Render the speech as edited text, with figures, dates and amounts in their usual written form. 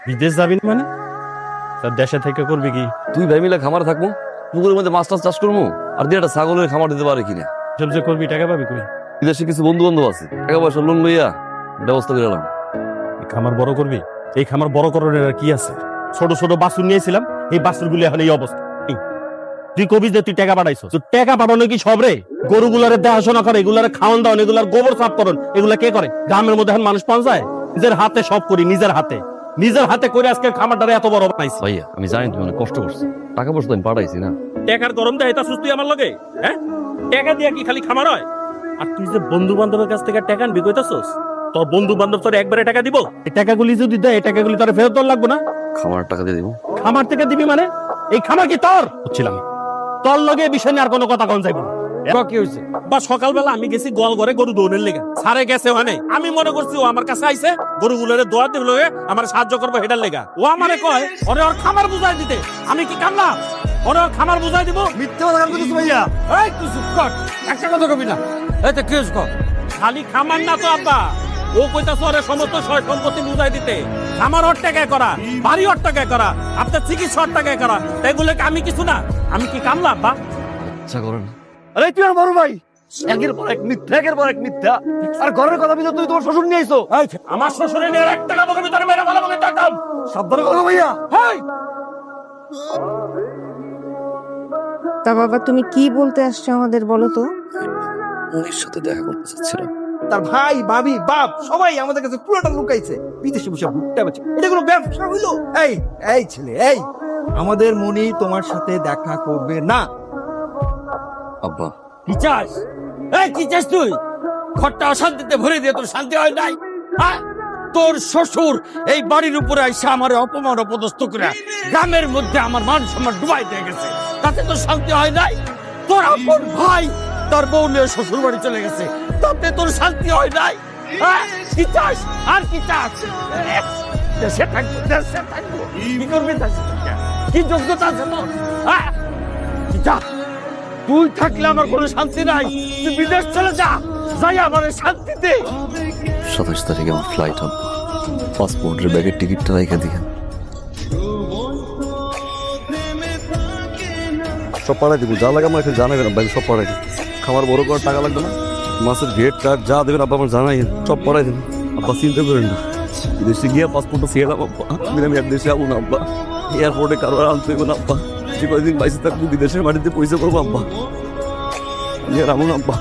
বিদেশ যাবি না মানে তার দেশে থেকে করবি কি? তুই ভাই মিলে খামারে থাকবো, পুকুরের মধ্যে মাছ টাছ চাষ করবো, আর দিয়ে একটা ছাগলের খামার দিতে পারে কিনা। সব যে করবি টাকা পাবি কই? বিদেশে কিছু বন্ধু বান্ধব আছে, টাকা পয়সা লোন লইয়া ব্যবস্থা করে এলাম। এই খামার বড় করবি? এই খামার বড় করার আর কি আছে? ছোট ছোট বাছুর নিয়েছিলাম, এই বাছুর গুলি এখন এই অবস্থা। তুই কবি যে তুই টাকা পাঠাইছো, তুই টাকা পাঠানো কি সব রে? গরুগুলারে দেখাশোনা করে, এগুলার খাওয়ান দাওয়ান, এগুলার গোবর সাফ করন, এগুলা কে করে? গ্রামের মধ্যে এখন মানুষ পৌঁছায়? নিজের হাতে সব করি, নিজের হাতে করে আজকে খামারটারে এত বড় বানাইছি। ভাইয়া আমি জানি তুমি অনেক কষ্ট করছো, টাকা পয়সা তো আমি পাঠাইছি না। টাকার গরম দেয় এটা সুস্থ আমার লগে? হ্যাঁ, টাকা দিয়া কি খালি খামার হয়? আর তুই যে বন্ধু বান্ধবের কাছ থেকে টাকা আনবি কইতাছস, তোর বন্ধু বান্ধব তোর একবারে টাকা দিব? এই টাকাগুলি যদি দেয়, এই টাকাগুলি তোর ফেরত দেওয়ার লাগবে না? খামার টাকা দিয়ে দিব। খামার থেকে দিবি মানে? এই খামার কি তোর? বুঝছিলাম তোর লগে বিষয় নিয়ে আর কোনো কথা কন যাইব না। কি হয়েছে? বা সকালবেলা আমি গেছি গোয়াল ঘরে গরু দৌড়ের লেগে, সারে গেছে ওখানে। আমি মনে করছি ও আমার কাছে আইছে গরুগুলোরে দোয়া দিল, আমার সাহায্য করবো হেডার লেগা। ও আমারে কয় ওরে ওর খামার বুঝাই দিতে। আমি কি কামলাম ওরে ওর খামার বুঝাই দিব? মিথ্যা কথা বলছিস ভাইয়া। এই তুই চুপ কর, একটা কথা কবি না। এই তো কি কর, খালি খামার না তো আব্বা, ও কইতাছ ওরে সমস্ত সয় সম্পত্তি বুঝাই দিতে। খামার ওর টাকায় করা, বাড়ি ওর টাকায় করা, আপনার চিকিৎসা ওর টাকায় করা, এগুলোকে আমি কিছু না? আমি কি কামলা আব্বা? ইচ্ছা করে না। আরে তুই আর বড় ভাই, একের পর এক মিথ্যা, একের পর এক মিথ্যা। আর ঘরের কথা বিলে তুই তোমার শ্বশুর নিয়ে আইছো। এই, আমার শ্বশুরে নিয়ে এক টাকা বকবি তোর মেরে ভালো করে টাকা। সাবধানে কথা ভাইয়া। এই তা বাবা তুমি কি বলতে আসছো আমাদের বলো তো? মনির সাথে দেখা করতে চাচ্ছিলাম। তার ভাই ভাবি বাপ সবাই আমাদের কাছে পুরোটা লুকাইছে, বিদেশে বসে ভুট্টা বেচে। এটা কোনো ব্যবসা হইলো? এই এই ছেলে, এই আমাদের মনি তোমার সাথে দেখা করবে না। আব্বা কি চাস? এই কি চাস তুই? ঘরটা অশান্তিতে ভরে দিয়ে তোর শান্তি হয় নাই? হ্যাঁ, তোর শ্বশুর এই বাড়ির উপরে এসে আমার অপমান অপদস্থ করে গ্রামের মধ্যে আমার মান সম্মান ডুবাই দিয়ে গেছে, তাতে তোর শান্তি হয় নাই? তোর আপন ভাই তার বউ নিয়ে শ্বশুর বাড়ি চলে গেছে, তাতে তোর শান্তি হয় নাই? হ্যাঁ, কি চাস? আর কি চাস? দেশে থাকবো, দেশে থাকবো, কি করবি দেশে থেকে? কি যোগ্যতা আছে তোর? হ্যাঁ, যা, তুই থাকলে আমার কোনো শান্তি নাই। তুই বিদেশ চলে যা, যাই আমার শান্তিতে। 27 তারিখে আমার ফ্লাইট, আব্বা পাসপোর্টের ব্যাগের টিকিটটা রেখে দিয়ে সব পাড়াই দিব, যা লাগে আমার এখানে জানাবেন আব্বা, সব পাড়াই দিব। খাবার বড় করার টাকা লাগবে না, মাছের গেট কার্ড যা দেবেন আব্বা আমার জানাই, সব পাড়াই দেবেন আব্বা, চিন্তা করেন না। দেশে গিয়ে পাসপোর্টটা ফিরে এলাম আব্বা, আমি আর দেশে যাবো না আব্বা, এয়ারপোর্টে কারো আর আনতে হবে না আব্বা, যে কয়েকদিন বাইসে থাকবো বিদেশের মাটিতে পয়সা করবো আব্বা, আমি আর আমন আব্বা।